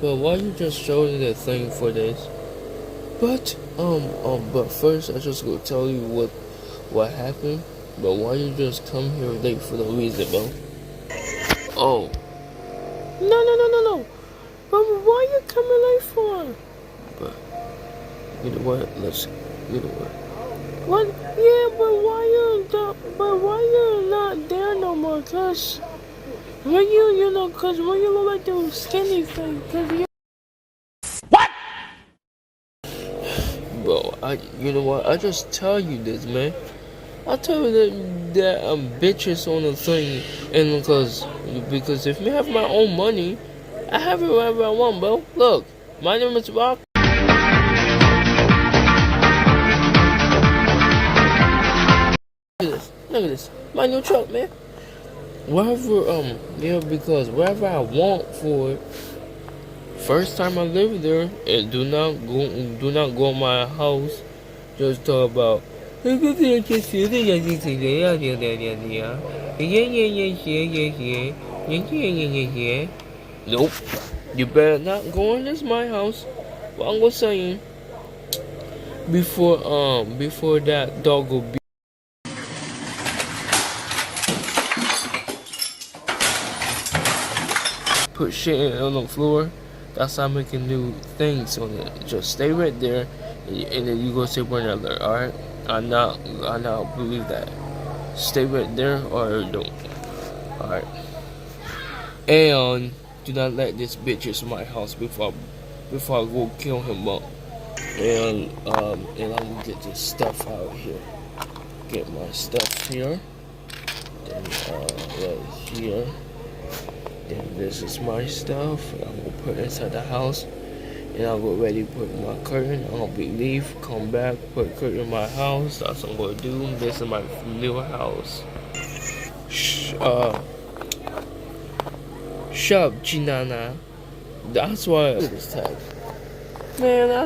but why you just showing the thing for this? But first I just go tell you what happened. But why you just come here late for no reason, bro? Oh, No. But why you coming late for? but you know what? You know what? What? Yeah, but why you not there no more? Cause cause when you look like those skinny thing, cause you. Bro, you know what? I just tell you this, man. I tell you that I'm bitches on the thing, and because if me have my own money, I have it wherever I want, bro. Look, my name is Rock. Look at this, my new truck, man. Because wherever I want for it. First time I live there, and do not go in my house. Just talk about. Nope. You better not go in this my house. What I'm gonna say before that dog will be put shit on the floor. That's how I'm making new things on it. Just stay right there, and then you go say one another. All right? I not believe that. Stay right there or don't. All right. And do not let this bitch into my house before I go kill him up. And I'm gonna get this stuff out here. Get my stuff here. Then right here. Then this is my stuff. I'm gonna put it inside the house. And I'll go ready to put my curtain. I'm gonna leave, come back, put curtain in my house. That's what I'm gonna do. This is my new house. Shut up, Chinana. That's why this tag. Man, I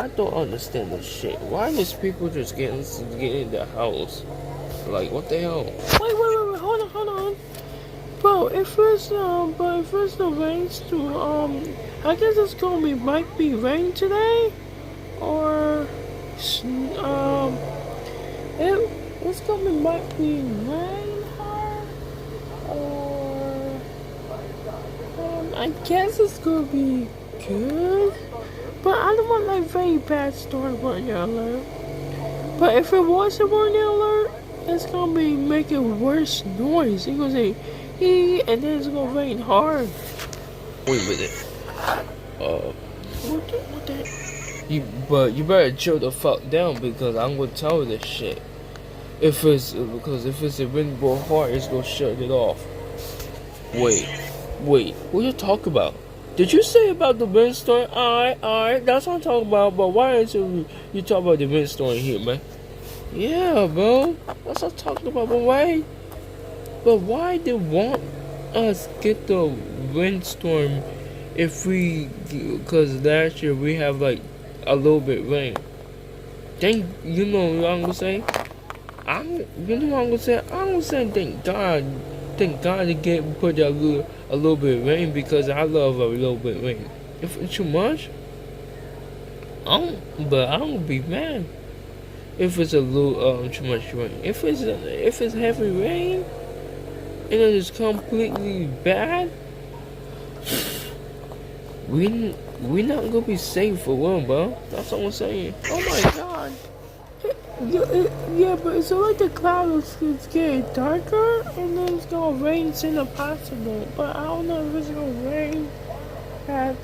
don't understand this shit. Why is people just getting in the house? Like, what the hell? Wait, hold on. Bro, if it's the rains to I guess it's gonna be might be rain today, or it's gonna be might be rain hard, or I guess it's gonna be good, but I don't want like very bad storm warning alert. But if it was a warning alert, it's gonna be making worse noise. It's gonna say and then it's gonna rain hard. Wait a minute. What the? But you better chill the fuck down because I'm gonna tell you this shit. If it's a rainbow hard, it's gonna shut it off. Wait, what you talk about? Did you say about the windstorm? Alright, that's what I'm talking about. But why aren't you talk about the windstorm here, man? Yeah, bro, that's what I'm talking about. But why they want us get the windstorm if because last year we have like a little bit rain. You know what I'm gonna say? I'm gonna say thank God to put a little bit of rain because I love a little bit of rain. If it's too much, I don't be mad if it's a little too much rain. If it's heavy rain and it is completely bad, we not gonna be safe for one, bro. That's what I'm saying. Oh my God. Yeah, but it's like the clouds is getting darker and then it's gonna rain soon as possible. But I don't know if it's gonna rain at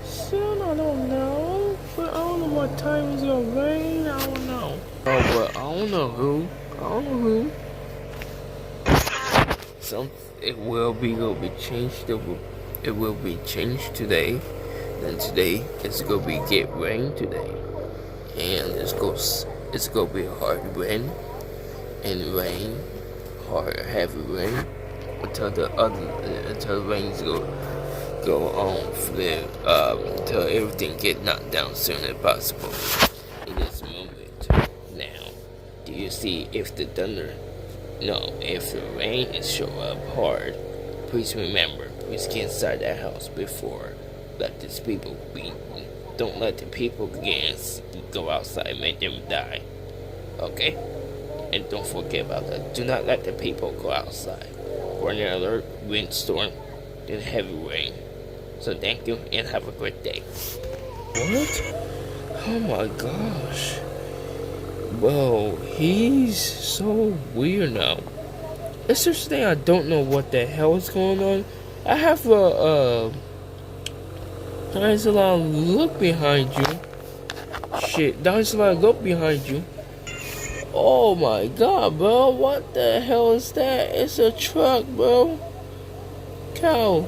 soon. I don't know. But I don't know what time it's gonna rain. I don't know. Oh, but I don't know who. It will be changed. It will be changed today. Then today it's gonna be get rain today, and it's gonna be hard rain and hard heavy rain until the rains go on until everything get knocked down soon as possible. In this moment now, do you see if the thunder? No, if the rain is show up hard, please remember, please get inside that house before let these people be. Don't let the people go outside and make them die. Okay? And don't forget about that. Do not let the people go outside. Warning alert, windstorm, then heavy rain. So thank you and have a great day. What? Oh my gosh. Well, he's so weird now. It's just thing I don't know what the hell is going on. I have Dinosaur, look behind you. Shit, Dinosaur, look behind you. Oh my god, bro. What the hell is that? It's a truck, bro. Cow.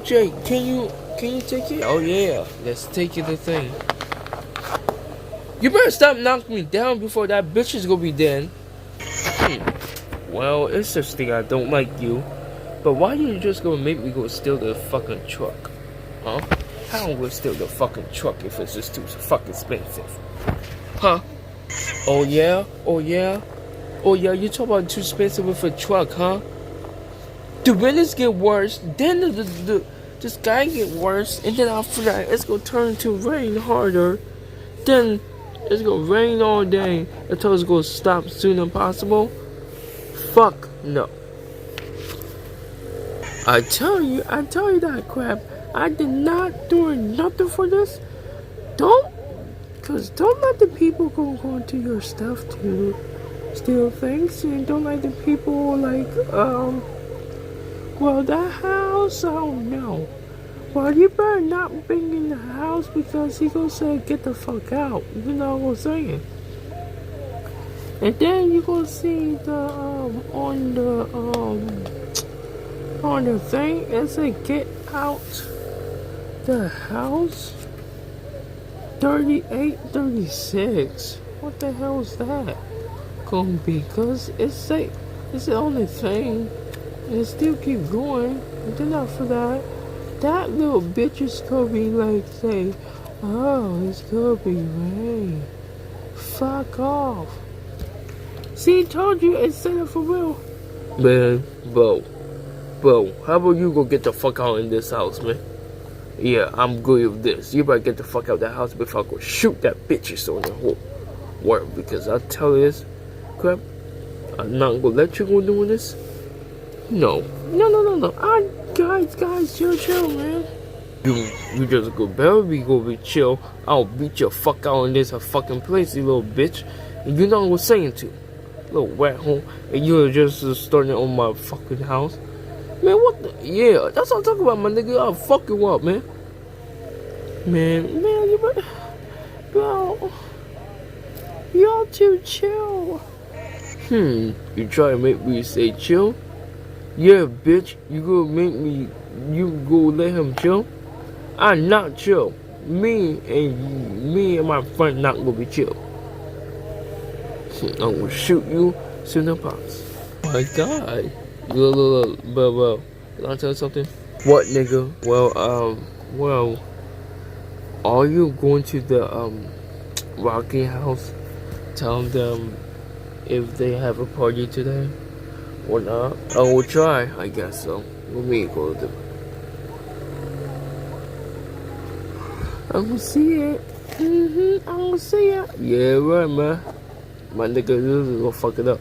Jake, can you take it? Oh yeah, let's take it the thing. You better stop knocking me down before that bitch is gonna be dead. Well, it's just thing I don't like you. But why you just gonna make me go steal the fucking truck? Huh? How am I gonna steal the fucking truck if it's just too fucking expensive? Huh? Oh yeah? Oh yeah? Oh yeah, you talk about too expensive with a truck, huh? The winters get worse, then the sky get worse, and then after that it's gonna turn to rain harder. Then it's gonna rain all day until it's gonna stop soon as possible. Fuck no. I tell you that crap. I did not do nothing for this. Don't let the people go into your stuff to steal things, and don't let the people well, that house, I don't know. Well, you better not bring in the house because he gonna say get the fuck out. You know what I'm saying? And then you gonna see the on the thing it say get out the house 3836. What the hell is that gonna be? Cause it's the only thing, and it still keep going. And then after that little bitch is gonna be like say, oh, it's gonna be rain. Fuck off. See, told you it's set up for real. Man, bro, how about you go get the fuck out in this house, man? Yeah, I'm good with this. You better get the fuck out of that house before I go shoot that bitch or so in the whole world. Because I tell you this crap, I'm not gonna let you go doing this. No. Guys, chill, man. You just go better be chill. I'll beat your fuck out in this fucking place, you little bitch. And you know what I'm saying to. Little rat hole. And you're just starting on my fucking house. Man, what the? Yeah, that's what I'm talking about, my nigga. I'll fuck you up, man. Man, you better. Bro. Y'all too chill. You try to make me say chill? Yeah, bitch. You go let him chill? I'm not chill. Me and my friend not gonna be chill. I'm gonna shoot you soon as possible. Oh my god. Look, bro. Can I tell you something? What, nigga? Well, are you going to the Rocky house? Tell them if they have a party today or not. I will try, I guess so. Let me go to them. I'm gonna see it. I'm gonna see it. Yeah, right, man. My nigga, this is gonna fuck it up.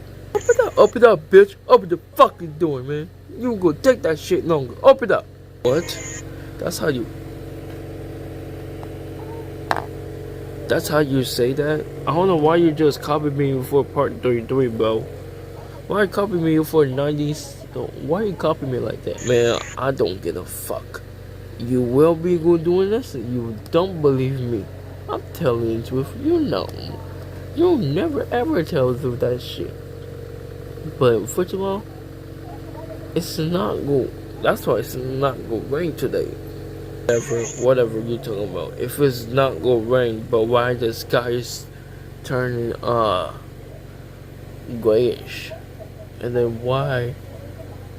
Up it up, bitch. Open the fucking door, man. You gonna take that shit longer. Open it up. What? That's how you say that? I don't know why you just copied me for part 33, bro. Why you copy me for 90s? Why you copy me like that? Man, I don't give a fuck. You will be good doing this? You don't believe me. I'm telling you the truth. You know. You'll never ever tell the truth that shit. But first of all, it's not good. That's why it's not gonna rain today. Whatever you talking about. If it's not gonna rain, but why the sky is turning grayish, and then why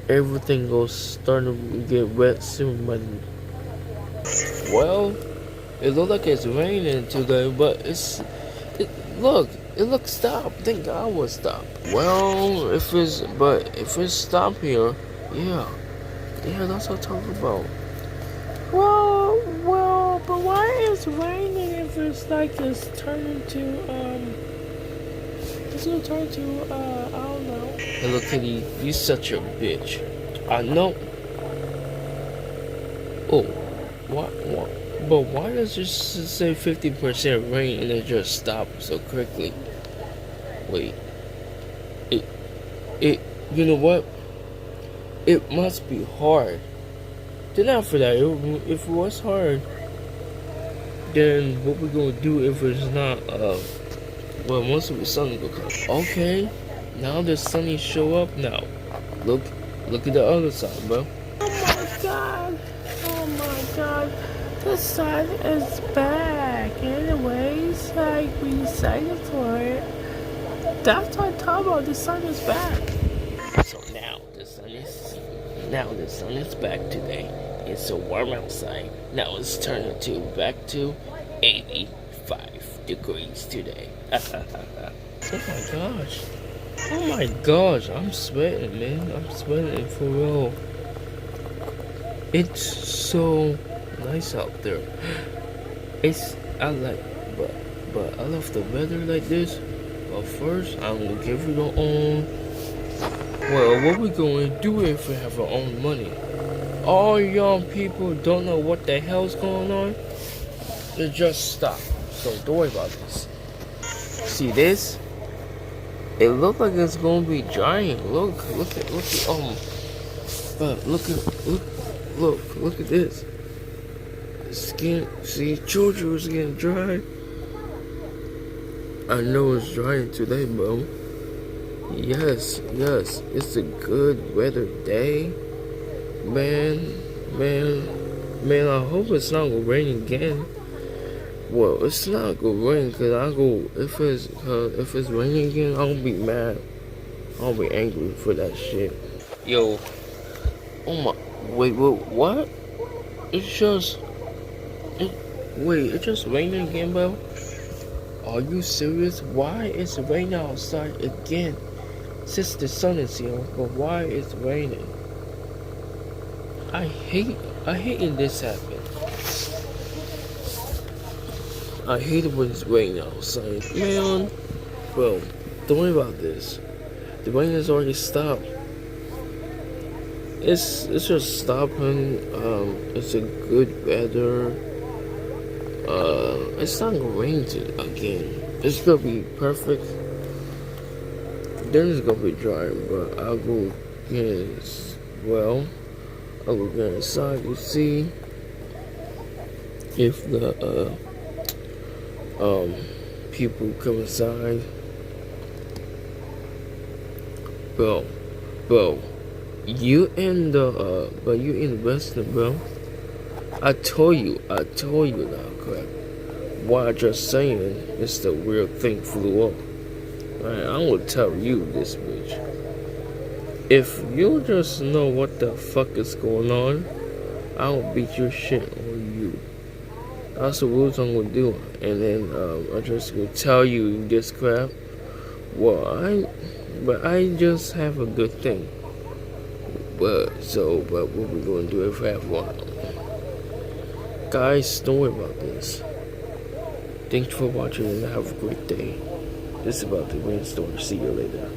everything goes starting to get wet soon? But well, it looks like it's raining today, but it looks stop. Thank God it will stop. Well, if it's stopped here, yeah, Yeah, that's what I'm talking about. Well, but why is raining if it's like it's turning to it's gonna turn to I don't know. Hey, look, Kitty, you such a bitch. I know. Oh, what? But why does it just say 50% rain and it just stop so quickly? Wait. It, you know what? It must be hard. Then after that, if it was hard, then what we gonna do if it's not, well, most of the sun will come. Okay, now the sunny show up now. Look at the other side, bro. Oh my god, the sun is back. Anyways, like we excited for it. That's what I'm talking about, the sun is back. So now the sun is back today. It's so warm outside. Now it's turning to back to 85 degrees today. Oh my gosh, I'm sweating, man. I'm sweating for real. It's so nice out there. But I love the weather like this. But first, I'm gonna give it our own. Well, what we gonna do if we have our own money? All young people don't know what the hell's going on. They just stop. So don't worry about this. See this? It looks like it's gonna be giant. Look at look at this. The skin, see, children's getting dry. I know it's drying today, bro. Yes, it's a good weather day. Man, I hope it's not gonna rain again. Well, it's not gonna rain if it's raining again, I'll be mad. I'll be angry for that shit. Yo, oh my, wait, what? It's just raining again, bro? Are you serious? Why is it raining outside again? Since the sun is here, but why is it raining? I hate when this happens. I hate it when it's raining outside. Man, bro, don't worry about this. The rain has already stopped. It's just stopping. It's a good weather. It's not gonna rain again. It's gonna be perfect. Then it's gonna be dry, but I'll go get inside to see if the people come inside. Bro, you in the restaurant, bro. I told you now, crap. What I just saying is the real thing flew up. Alright, I'm gonna tell you this, bitch. If you just know what the fuck is going on, I'll beat your shit on you. That's the rules I'm gonna do. And then I'm just gonna tell you this crap. Well, I just have a good thing. But what we gonna do if we have one? Guys, don't worry about this. Thanks for watching and have a great day. This is about the rainstorm. See you later.